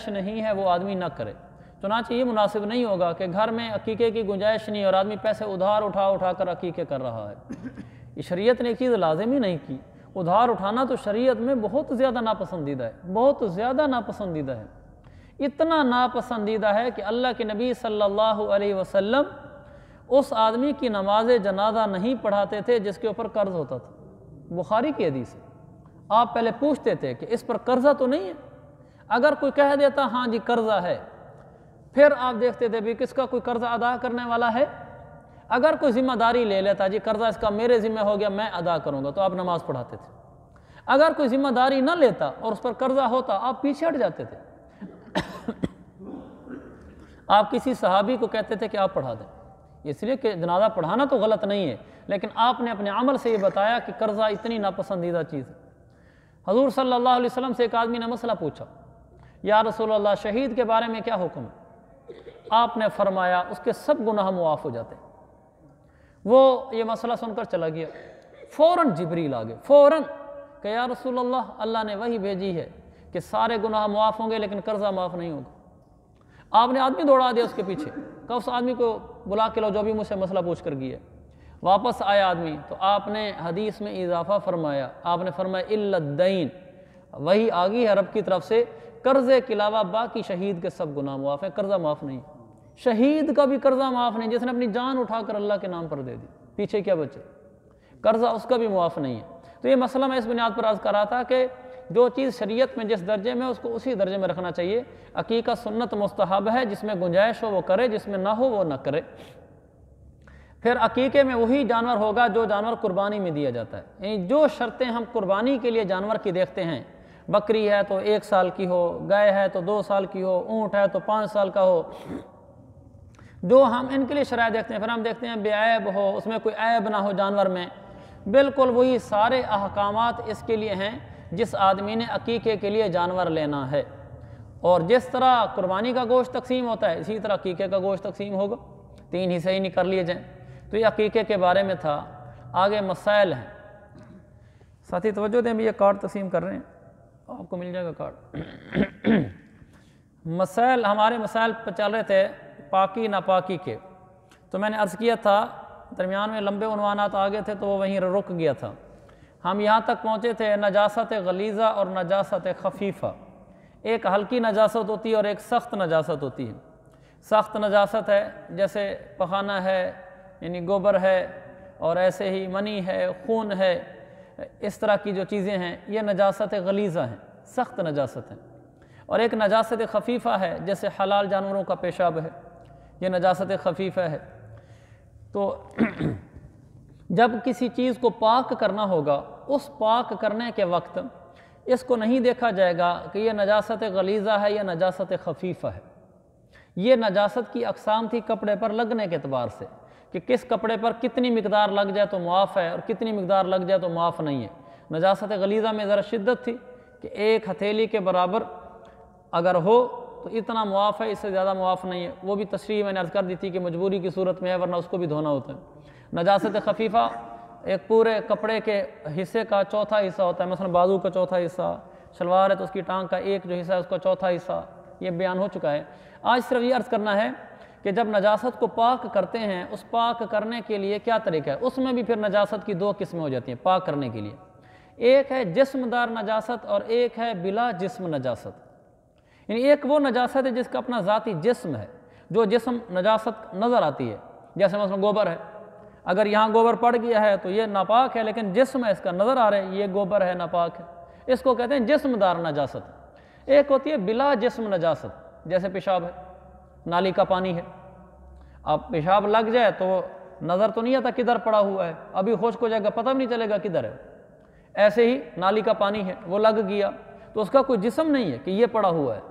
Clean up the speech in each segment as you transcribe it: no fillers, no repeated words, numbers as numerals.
نہیں ہے وہ آدمی نہ کرے۔ چنانچہ یہ مناسب نہیں ہوگا کہ گھر میں عقیقے کی گنجائش نہیں اور آدمی پیسے ادھار اٹھا کر عقیقے کر رہا ہے۔ یہ شریعت نے ایک چیز لازم ہی نہیں کی، ادھار اٹھانا تو شریعت میں بہت زیادہ ناپسندیدہ ہے، بہت زیادہ ناپسندیدہ ہے۔ اتنا ناپسندیدہ ہے کہ اللہ کے نبی صلی اللہ علیہ وسلم اس آدمی کی نماز جنازہ نہیں پڑھاتے تھے جس کے اوپر قرض ہوتا تھا۔ بخاری کی حدیث ہے۔ آپ پہلے پوچھتے تھے کہ اس پر قرضہ تو نہیں ہے؟ اگر کوئی کہہ دیتا ہاں جی قرضہ ہے، پھر آپ دیکھتے تھے بھی کس کا کوئی قرضہ ادا کرنے والا ہے۔ اگر کوئی ذمہ داری لے لیتا جی قرضہ اس کا میرے ذمہ ہو گیا میں ادا کروں گا، تو آپ نماز پڑھاتے تھے۔ اگر کوئی ذمہ داری نہ لیتا اور اس پر قرضہ ہوتا آپ پیچھے ہٹ جاتے تھے۔ آپ کسی صحابی کو کہتے تھے کہ آپ پڑھا دیں، اس لیے کہ جنازہ پڑھانا تو غلط نہیں ہے، لیکن آپ نے اپنے عمل سے یہ بتایا کہ قرضہ اتنی ناپسندیدہ چیز ہے۔ حضور صلی اللہ علیہ وسلم سے ایک آدمی نے مسئلہ پوچھا، یا رسول اللہ شہید کے بارے میں کیا حکم ہے؟ آپ نے فرمایا اس کے سب گناہ معاف ہو جاتے ہیں۔ وہ یہ مسئلہ سن کر چلا گیا، فوراً جبریل آگے فوراً کہ یا رسول اللہ اللہ نے وحی بھیجی ہے کہ سارے گناہ معاف ہوں گے لیکن قرضہ معاف نہیں ہوگا۔ آپ نے آدمی دوڑا دیا اس کے پیچھے، کہا اس آدمی کو بلا کے لو جو بھی مجھ سے مسئلہ پوچھ کر گیا۔ واپس آیا آدمی تو آپ نے حدیث میں اضافہ فرمایا، آپ نے فرمایا الا الدین، وہی آگی ہے رب کی طرف سے، قرضے کے علاوہ باقی شہید کے سب گناہ معاف ہیں، قرضہ معاف نہیں۔ شہید کا بھی قرضہ معاف نہیں، جس نے اپنی جان اٹھا کر اللہ کے نام پر دے دی، پیچھے کیا بچے؟ قرضہ اس کا بھی معاف نہیں ہے۔ تو یہ مسئلہ میں اس بنیاد پر عرض کر رہا تھا کہ جو چیز شریعت میں جس درجے میں اس کو اسی درجے میں رکھنا چاہیے۔ عقیقہ سنت مستحب ہے، جس میں گنجائش ہو وہ کرے، جس میں نہ ہو وہ نہ کرے۔ پھر عقیقے میں وہی جانور ہوگا جو جانور قربانی میں دیا جاتا ہے، یعنی جو شرطیں ہم قربانی کے لیے جانور کی دیکھتے ہیں، بکری ہے تو 1 سال کی ہو، گائے ہے تو 2 سال کی ہو، اونٹ ہے تو 5 سال کا ہو، جو ہم ان کے لیے شرائط دیکھتے ہیں، پھر ہم دیکھتے ہیں بے عیب ہو، اس میں کوئی عیب نہ ہو جانور میں، بالکل وہی سارے احکامات اس کے لیے ہیں جس آدمی نے عقیقے کے لیے جانور لینا ہے۔ اور جس طرح قربانی کا گوشت تقسیم ہوتا ہے اسی طرح عقیقے کا گوشت تقسیم ہوگا، 3 حصے ہی نہیں کر لیے جائیں۔ تو یہ عقیقے کے بارے میں تھا۔ آگے مسائل ہیں، ساتھی توجہ دیں، یہ کارڈ تقسیم کر رہے ہیں، آپ کو مل جائے گا کارڈ۔ مسائل، ہمارے مسائل پہ چل رہے تھے پاکی ناپاکی کے، تو میں نے عرض کیا تھا درمیان میں لمبے عنوانات آگے تھے تو وہ وہیں رک گیا تھا۔ ہم یہاں تک پہنچے تھے نجاست غلیظہ اور نجاست خفیفہ۔ ایک ہلکی نجاست ہوتی ہے اور ایک سخت نجاست ہوتی ہے۔ سخت نجاست ہے جیسے پخانہ ہے، یعنی گوبر ہے، اور ایسے ہی منی ہے، خون ہے، اس طرح کی جو چیزیں ہیں یہ نجاست غلیظہ ہیں، سخت نجاست ہیں۔ اور ایک نجاست خفیفہ ہے جیسے حلال جانوروں کا پیشاب ہے، یہ نجاست خفیفہ ہے۔ تو جب کسی چیز کو پاک کرنا ہوگا، اس پاک کرنے کے وقت اس کو نہیں دیکھا جائے گا کہ یہ نجاست غلیظہ ہے یا نجاست خفیفہ ہے۔ یہ نجاست کی اقسام تھی کپڑے پر لگنے کے اعتبار سے، کہ کس کپڑے پر کتنی مقدار لگ جائے تو معاف ہے اور کتنی مقدار لگ جائے تو معاف نہیں ہے۔ نجاست غلیظہ میں ذرا شدت تھی کہ 1 ہتھیلی کے برابر اگر ہو تو اتنا معاف ہے، اس سے زیادہ معاف نہیں ہے۔ وہ بھی تشریح میں نے عرض کر دی تھی کہ مجبوری کی صورت میں ہے، ورنہ اس کو بھی دھونا ہوتا ہے۔ نجاست خفیفہ ایک پورے کپڑے کے حصے کا چوتھا حصہ ہوتا ہے، مثلا بازو کا چوتھا حصہ، شلوار ہے تو اس کی ٹانگ کا ایک جو حصہ ہے اس کا چوتھا حصہ، یہ بیان ہو چکا ہے۔ آج صرف یہ عرض کرنا ہے کہ جب نجاست کو پاک کرتے ہیں، اس پاک کرنے کے لیے کیا طریقہ ہے؟ اس میں بھی پھر نجاست کی 2 قسمیں ہو جاتی ہیں پاک کرنے کے لیے۔ ایک ہے جسم دار نجاست اور ایک ہے بلا جسم نجاست۔ یعنی ایک وہ نجاست ہے جس کا اپنا ذاتی جسم ہے، جو جسم نجاست نظر آتی ہے، جیسے مثلا گوبر ہے، اگر یہاں گوبر پڑ گیا ہے تو یہ ناپاک ہے، لیکن جسم ہے اس کا نظر آ رہا ہے یہ گوبر ہے، ناپاک ہے، اس کو کہتے ہیں جسم دار نجاست۔ ایک ہوتی ہے بلا جسم نجاست، جیسے پیشاب ہے، نالی کا پانی ہے، اب پیشاب لگ جائے تو نظر تو نہیں آتا کدھر پڑا ہوا ہے، ابھی خشک ہو جائے گا پتہ بھی نہیں چلے گا کدھر ہے۔ ایسے ہی نالی کا پانی ہے، وہ لگ گیا تو اس کا کوئی جسم نہیں ہے کہ یہ پڑا ہوا ہے۔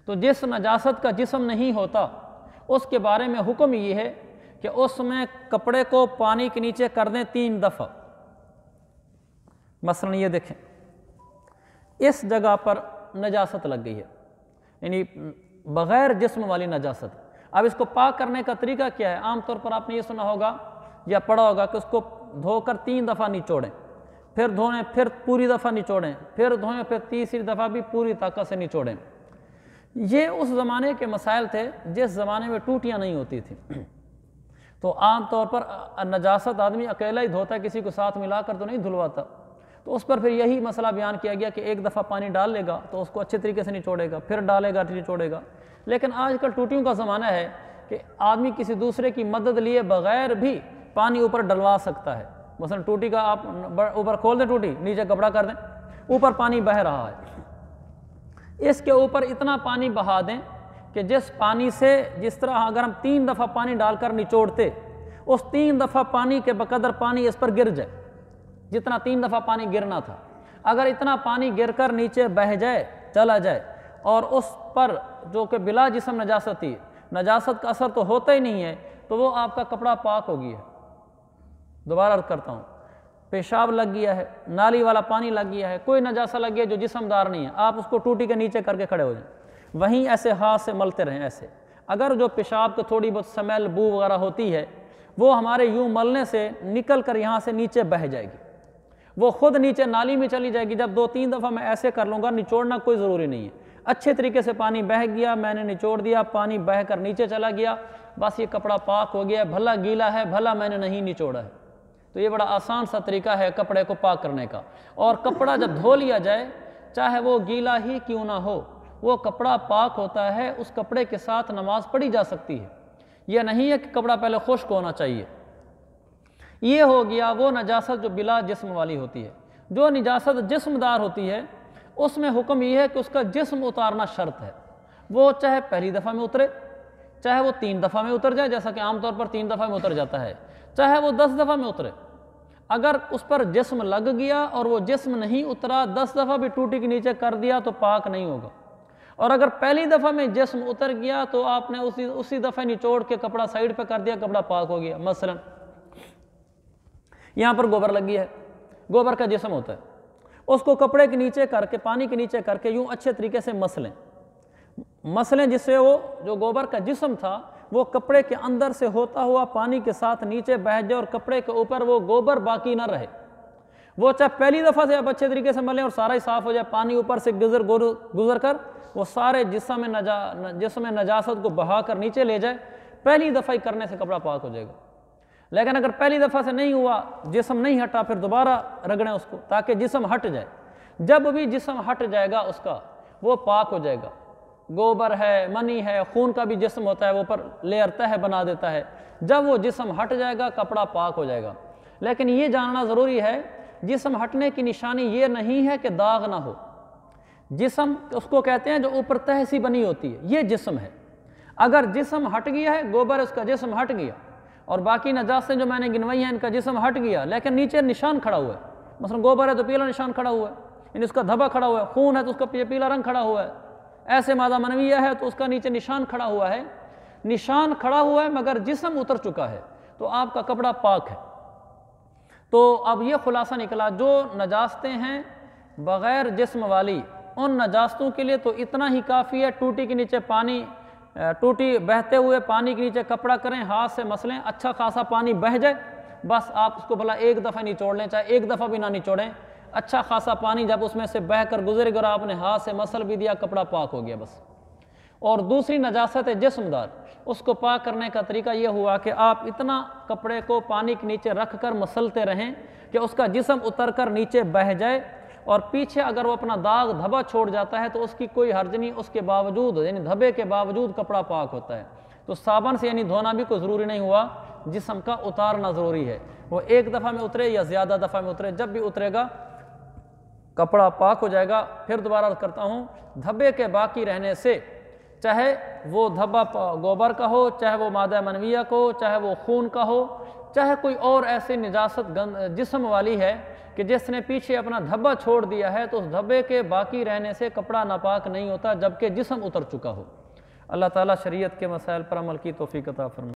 تو جس نجاست کا جسم نہیں ہوتا اس کے بارے میں حکم یہ ہے کہ اس میں کپڑے کو پانی کے نیچے کر دیں 3 دفعہ۔ مثلا یہ دیکھیں اس جگہ پر نجاست لگ گئی ہے، یعنی بغیر جسم والی نجاست۔ اب اس کو پاک کرنے کا طریقہ کیا ہے؟ عام طور پر آپ نے یہ سنا ہوگا یا پڑھا ہوگا کہ اس کو دھو کر 3 دفعہ نچوڑیں، پھر دھوئیں، پھر پوری دفعہ نچوڑیں، پھر دھوئیں، پھر تیسری دفعہ بھی پوری طاقت سے نچوڑیں۔ یہ اس زمانے کے مسائل تھے جس زمانے میں ٹوٹیاں نہیں ہوتی تھیں، تو عام طور پر نجاست آدمی اکیلا ہی دھوتا ہے، کسی کو ساتھ ملا کر تو نہیں دھلواتا، تو اس پر پھر یہی مسئلہ بیان کیا گیا کہ ایک دفعہ پانی ڈال لے گا تو اس کو اچھے طریقے سے نچوڑے گا، پھر ڈالے گا نچوڑے گا۔ لیکن آج کل ٹوٹیوں کا زمانہ ہے کہ آدمی کسی دوسرے کی مدد لیے بغیر بھی پانی اوپر ڈلوا سکتا ہے۔ مثلا ٹوٹی کا آپ اوپر کھول دیں، ٹوٹی نیچے کپڑا کر دیں، اوپر پانی بہہ رہا ہے، اس کے اوپر اتنا پانی بہا دیں کہ جس پانی سے جس طرح اگر ہم 3 دفعہ پانی ڈال کر نچوڑتے، اس 3 دفعہ پانی کے بقدر پانی اس پر گر جائے، جتنا 3 دفعہ پانی گرنا تھا، اگر اتنا پانی گر کر نیچے بہہ جائے، چلا جائے، اور اس پر جو کہ بلا جسم نجاست تھی، نجاست کا اثر تو ہوتا ہی نہیں ہے، تو وہ آپ کا کپڑا پاک ہو گیا ہے۔ دوبارہ عرض کرتا ہوں، پیشاب لگ گیا ہے، نالی والا پانی لگ گیا ہے، کوئی نجاسہ لگ گیا جو جسم دار نہیں ہے، آپ اس کو ٹوٹی کے نیچے کر کے کھڑے ہو جائیں، وہیں ایسے ہاتھ سے ملتے رہیں ایسے۔ اگر جو پیشاب کو تھوڑی بہت سمیل بو وغیرہ ہوتی ہے وہ ہمارے یوں ملنے سے نکل کر یہاں سے نیچے بہہ جائے گی، وہ خود نیچے نالی میں چلی جائے گی۔ جب 2-3 دفعہ میں ایسے کر لوں گا، نچوڑنا کوئی ضروری نہیں ہے، اچھے طریقے سے پانی بہہ گیا، میں نے نچوڑ دیا، پانی بہہ کر نیچے چلا گیا، بس یہ کپڑا پاک ہو گیا، بھلا گیلا ہے، بھلا میں نے نہیں نچوڑا ہے۔ تو یہ بڑا آسان سا طریقہ ہے کپڑے کو پاک کرنے کا۔ اور کپڑا جب دھو لیا جائے، چاہے وہ گیلا ہی کیوں نہ ہو، وہ کپڑا پاک ہوتا ہے، اس کپڑے کے ساتھ نماز پڑھی جا سکتی ہے۔ یہ نہیں ہے کہ کپڑا پہلے خشک ہونا چاہیے۔ یہ ہو گیا وہ نجاست جو بلا جسم والی ہوتی ہے۔ جو نجاست جسم دار ہوتی ہے اس میں حکم یہ ہے کہ اس کا جسم اتارنا شرط ہے، وہ چاہے پہلی دفعہ میں اترے، چاہے وہ 3 دفعہ میں اتر جائے، جیسا کہ عام طور پر 3 دفعہ میں اتر جاتا ہے، چاہے وہ 10 دفعہ میں اترے۔ اگر اس پر جسم لگ گیا اور وہ جسم نہیں اترا، 10 دفعہ بھی ٹوٹی کے نیچے کر دیا تو پاک نہیں ہوگا۔ اور اگر پہلی دفعہ میں جسم اتر گیا تو آپ نے اسی دفعہ نچوڑ کے کپڑا سائیڈ پہ کر دیا، کپڑا پاک ہو گیا۔ مثلا یہاں پر گوبر لگی ہے، گوبر کا جسم ہوتا ہے، اس کو کپڑے کے نیچے کر کے، پانی کے نیچے کر کے یوں اچھے طریقے سے مسلیں جس سے وہ جو گوبر کا جسم تھا وہ کپڑے کے اندر سے ہوتا ہوا پانی کے ساتھ نیچے بہہ جائے اور کپڑے کے اوپر وہ گوبر باقی نہ رہے۔ وہ چاہے پہلی دفعہ سے آپ اچھے طریقے سے ملیں اور سارا ہی صاف ہو جائے، پانی اوپر سے گزر کر وہ سارے جسم نجاست کو بہا کر نیچے لے جائے، پہلی دفعہ ہی کرنے سے کپڑا پاک ہو جائے گا۔ لیکن اگر پہلی دفعہ سے نہیں ہوا، جسم نہیں ہٹا، پھر دوبارہ رگڑیں اس کو تاکہ جسم ہٹ جائے۔ جب بھی جسم ہٹ جائے گا اس کا، وہ پاک ہو جائے گا۔ گوبر ہے، منی ہے، خون کا بھی جسم ہوتا ہے، وہ پر لیئر تہ بنا دیتا ہے، جب وہ جسم ہٹ جائے گا کپڑا پاک ہو جائے گا۔ لیکن یہ جاننا ضروری ہے، جسم ہٹنے کی نشانی یہ نہیں ہے کہ داغ نہ ہو۔ جسم اس کو کہتے ہیں جو اوپر تہ سی بنی ہوتی ہے، یہ جسم ہے۔ اگر جسم ہٹ گیا ہے، گوبر اس کا جسم ہٹ گیا اور باقی نجاستیں جو میں نے گنوائی ہیں ان کا جسم ہٹ گیا، لیکن نیچے نشان کھڑا ہوا ہے، مثلا گوبر ہے تو پیلا نشان کھڑا ہوا ہے، یعنی اس کا دھبا کھڑا ہوا ہے، خون ہے تو اس کا پیلا رنگ کھڑا ہوا ہے، ایسے مادہ منویہ ہے تو اس کا نیچے نشان کھڑا ہوا ہے، نشان کھڑا ہوا ہے مگر جسم اتر چکا ہے، تو آپ کا کپڑا پاک ہے۔ تو اب یہ خلاصہ نکلا، جو نجاستیں ہیں بغیر جسم والی، ان نجاستوں کے لیے تو اتنا ہی کافی ہے، ٹوٹی کے نیچے پانی، ٹوٹی بہتے ہوئے پانی کے نیچے کپڑا کریں، ہاتھ سے مسلیں، اچھا خاصا پانی بہہ جائے، بس آپ اس کو بھلا ایک دفعہ نچوڑ لیں، چاہے ایک دفعہ بھی نہ نچوڑیں، اچھا خاصا پانی جب اس میں سے بہہ کر گزر گیا اور آپ نے ہاتھ سے مسل بھی دیا، کپڑا پاک ہو گیا بس۔ اور دوسری نجاست ہے جسم دار، اس کو پاک کرنے کا طریقہ یہ ہوا کہ آپ اتنا کپڑے کو پانی کے نیچے رکھ کر مسلتے رہیں کہ اس کا جسم اتر کر نیچے بہہ جائے، اور پیچھے اگر وہ اپنا داغ دھبا چھوڑ جاتا ہے تو اس کی کوئی حرج نہیں، اس کے باوجود یعنی دھبے کے باوجود کپڑا پاک ہوتا ہے۔ تو صابن سے یعنی دھونا بھی کوئی ضروری نہیں ہوا، جسم کا اتارنا ضروری ہے، وہ ایک دفعہ میں اترے یا زیادہ دفعہ میں اترے، جب بھی اترے گا کپڑا پاک ہو جائے گا۔ پھر دوبارہ کرتا ہوں، دھبے کے باقی رہنے سے، چاہے وہ دھبا گوبر کا ہو، چاہے وہ مادہ منویہ کا ہو، چاہے وہ خون کا ہو، چاہے کوئی اور ایسی نجاست جسم والی ہے کہ جس نے پیچھے اپنا دھبا چھوڑ دیا ہے، تو اس دھبے کے باقی رہنے سے کپڑا ناپاک نہیں ہوتا جبکہ جسم اتر چکا ہو۔ اللہ تعالیٰ شریعت کے مسائل پر عمل کی توفیق عطا فرمائے۔